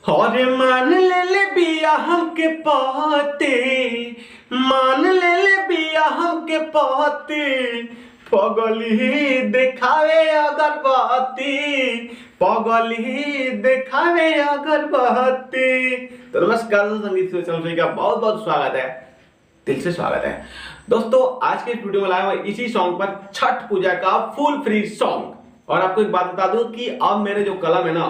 और मान ले बिया हमके पहते, मान ले बिया हमके पहते, पगली देखावे अगरबत्ती, पगली देखावे अगरबत्ती। तो नमस्कार दोस्तों, संगीत चैनल का बहुत बहुत स्वागत है, दिल से स्वागत है दोस्तों। आज के वीडियो में लाया हुआ इसी सॉन्ग पर छठ पूजा का फुल फ्री सॉन्ग। और आपको एक बात बता दूं कि अब मेरे जो कलम है ना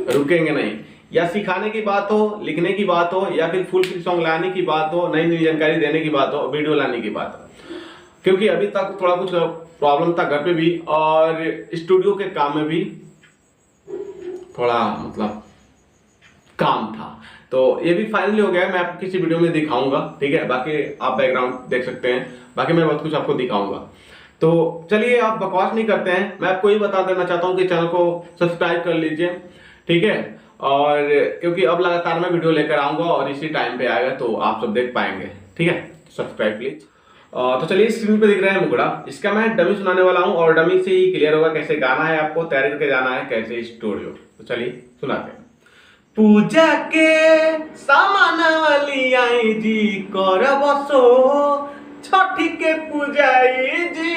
रुकेंगे नहीं। या सिखाने की बात हो, लिखने की बात हो, या फिर फुल फ्री सॉन्ग लाने की बात हो, नई नई जानकारी देने की बात हो, वीडियो लाने की बात हो, क्योंकि अभी तक थोड़ा कुछ प्रॉब्लम था घर पे भी और स्टूडियो के काम में भी थोड़ा काम था। तो ये भी फाइनली हो गया है। मैं आपको किसी वीडियो में दिखाऊंगा, ठीक है। बाकी आप बैकग्राउंड देख सकते हैं, बाकी मैं बहुत कुछ आपको दिखाऊंगा। तो चलिए आप बकवास नहीं करते हैं, मैं आपको ये बता देना चाहता हूँ कि चैनल को सब्सक्राइब कर लीजिए, ठीक है। और क्योंकि अब लगातार मैं वीडियो लेकर आऊंगा और इसी टाइम पे आएगा तो आप सब देख पाएंगे, ठीक है। Subscribe please. तो चलिए स्क्रीन पे दिख रहा है मुगड़ा, इसका मैं डमी सुनाने वाला हूँ और डमी से ही क्लियर होगा कैसे गाना है, आपको तैयारी करके जाना है कैसे स्टूडियो। तो चलिए सुनाते हैं। पूजा के सामान वाली आई जी कर बसो, छठी के पूजाई जी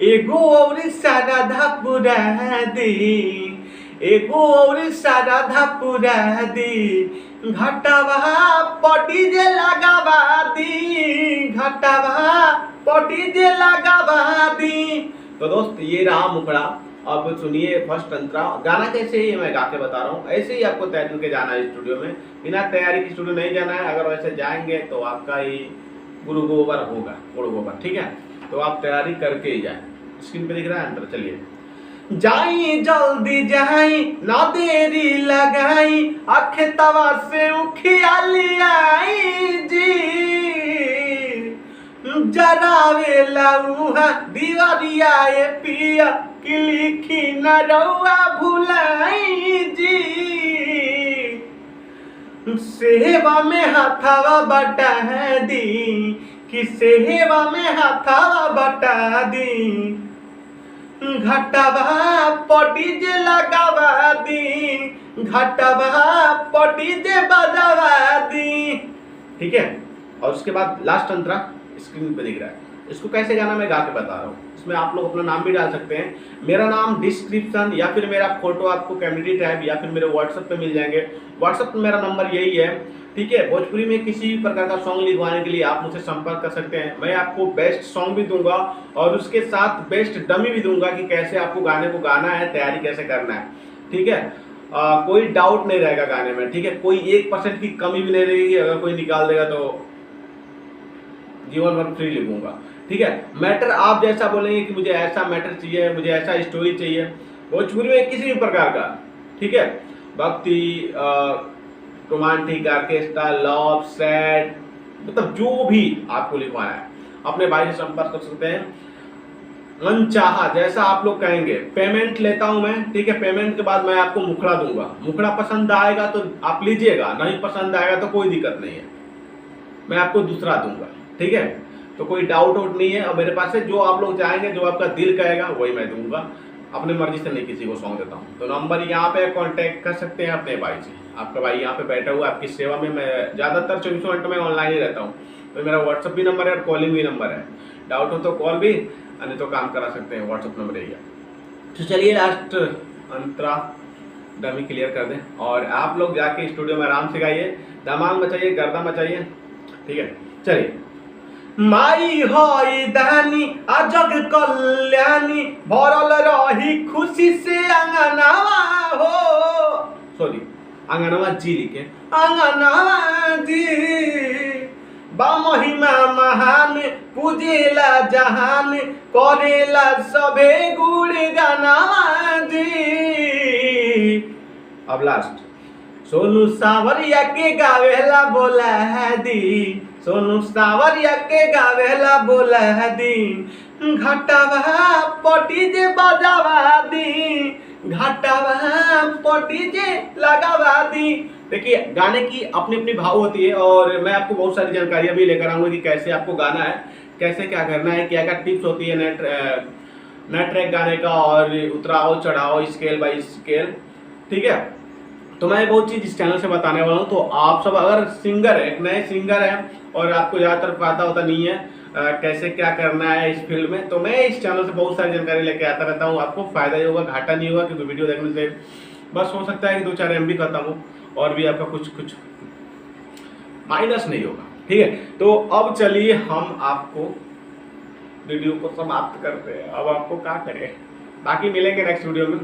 एगो और साराधा पूरा दी, एगो और साराधा पूरा दी, घटवा पटी जे लगावा दी, घटवा पटी जे लगावा दी। तो दोस्त ये रहा मुखड़ा। अब सुनिए फर्स्ट अंतरा। गाना कैसे ही मैं गा के बता रहा हूँ, ऐसे ही आपको तैयारी करके जाना है स्टूडियो में, बिना तैयारी की स्टूडियो नहीं जाना है। अगर वैसे जाएंगे तो आपका ही गुरु गोबर होगा, गुरु गोबर, ठीक है। तो आप तैयारी करके ही जाए। स्क्रीन पे दिख रहा है अंतर, चलिए। जाई जल्दी जाई ना देरी लगाई, आखे तवा से उखियाली आई जी, जरावे लाऊहा दीवारिया ये पिया कि लिखी न रउआ भुलाई जी, सेवा में हाथावा बटा दी, कि सेवा में हाथावा बटा दी, घटवा पटी जे लगावा दी, घटवा पटी जे बजावा दी, ठीक है। और उसके बाद लास्ट अंतरा स्क्रीन पे दिख रहा है। इसको कैसे गाना मैं गा के बता रहा हूँ। इसमें आप लोग अपना नाम भी डाल सकते हैं, मेरा नाम डिस्क्रिप्शन या फिर मेरा फोटो आपको कम्युनिटी टैब या फिर मेरे व्हाट्सएप पे मिल जाएंगे। व्हाट्सएप पे मेरा नंबर यही है, ठीक है। भोजपुरी में किसी भी प्रकार का सॉन्ग लिखवाने के लिए आप मुझसे संपर्क कर सकते हैं। मैं आपको बेस्ट सॉन्ग भी दूंगा और उसके साथ बेस्ट डमी भी दूंगा कि कैसे आपको गाने को गाना है, तैयारी कैसे करना है, ठीक है। कोई डाउट नहीं रहेगा गाने में, ठीक है। कोई 1% की कमी भी नहीं रहेगी। अगर कोई निकाल देगा तो जीवन भर फ्री लिखूंगा, ठीक है। मैटर आप जैसा बोलेंगे कि मुझे ऐसा मैटर चाहिए, मुझे ऐसा स्टोरी चाहिए भोजपुरी में किसी भी प्रकार का, ठीक है। भक्ति, रोमांटिक, ऑर्केस्ट्रा, लव, सैड, मतलब जो भी आपको लिखवाना है अपने भाई से संपर्क कर सकते हैं। मनचाहा जैसा आप लोग कहेंगे। पेमेंट लेता हूं मैं, ठीक है। पेमेंट के बाद मैं आपको मुखड़ा दूंगा। मुखड़ा पसंद आएगा तो आप लीजिएगा, नहीं पसंद आएगा तो कोई दिक्कत नहीं है, मैं आपको दूसरा दूंगा, ठीक है। तो कोई डाउट आउट नहीं है। और मेरे पास से जो आप लोग चाहेंगे, जो आपका दिल कहेगा वही मैं दूंगा। अपने मर्जी से नहीं किसी को सॉन्ग देता हूँ। तो नंबर यहाँ पे कांटेक्ट कर सकते हैं अपने भाई से। आपका भाई यहाँ पे बैठा हुआ आपकी सेवा में। मैं ज़्यादातर 24 घंटे में ऑनलाइन ही रहता हूँ। तो मेरा व्हाट्सअप भी नंबर है और कॉलिंग भी नंबर है। डाउट हो तो कॉल भी, नहीं तो काम करा सकते हैं, व्हाट्सअप नंबर यही है। तो चलिए लास्ट अंतरा डमी क्लियर कर दें और आप लोग जाके स्टूडियो में आराम से गाइए, धमाल मचाइए, गर्दा मचाइए, ठीक है। चलिए। माई होई दानी अजग कल्याणी, भरल रही खुशी से अंगनावा हो, सॉरी अंगनावा जी लिखे, अंगनावा जी बा महिमा महान, पूजेला जहान, करेला सबे गुण गानावा जी। अब लास्ट सोनू सावरिया के गावेला बोला है दी, सोनू सावरिया के गावेला बोला है दी, घटवा पटी जे बजावा दी, घटवा पटी जे लगावा दी। देखिए गाने की अपनी अपनी भाव होती है और मैं आपको बहुत सारी जानकारियां भी लेकर आऊंगा कि कैसे आपको गाना है, कैसे क्या करना है, क्या क्या टिप्स होती है नए ट्रैक गाने का और उतराओ चढ़ाओ स्केल बाय स्केल, ठीक है। तो मैं बहुत चीज़ इस चैनल से बताने वाला हूँ। तो आप सब अगर सिंगर है, एक नए सिंगर हैं और आपको ज़्यादातर पता होता नहीं है कैसे क्या करना है इस फील्ड में, तो मैं इस चैनल से बहुत सारी जानकारी लेके आता रहता हूँ। आपको फ़ायदा ही होगा, घाटा नहीं होगा, क्योंकि वीडियो देखने से बस हो सकता है कि 2-4 MB खत्म हो और भी आपका कुछ माइनस नहीं होगा। ठीक है, तो अब चलिए हम आपको वीडियो को समाप्त करते हैं। अब आपको क्या करें, बाकी मिलेंगे नेक्स्ट वीडियो में।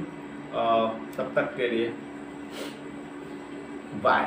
तब तक के लिए बाय।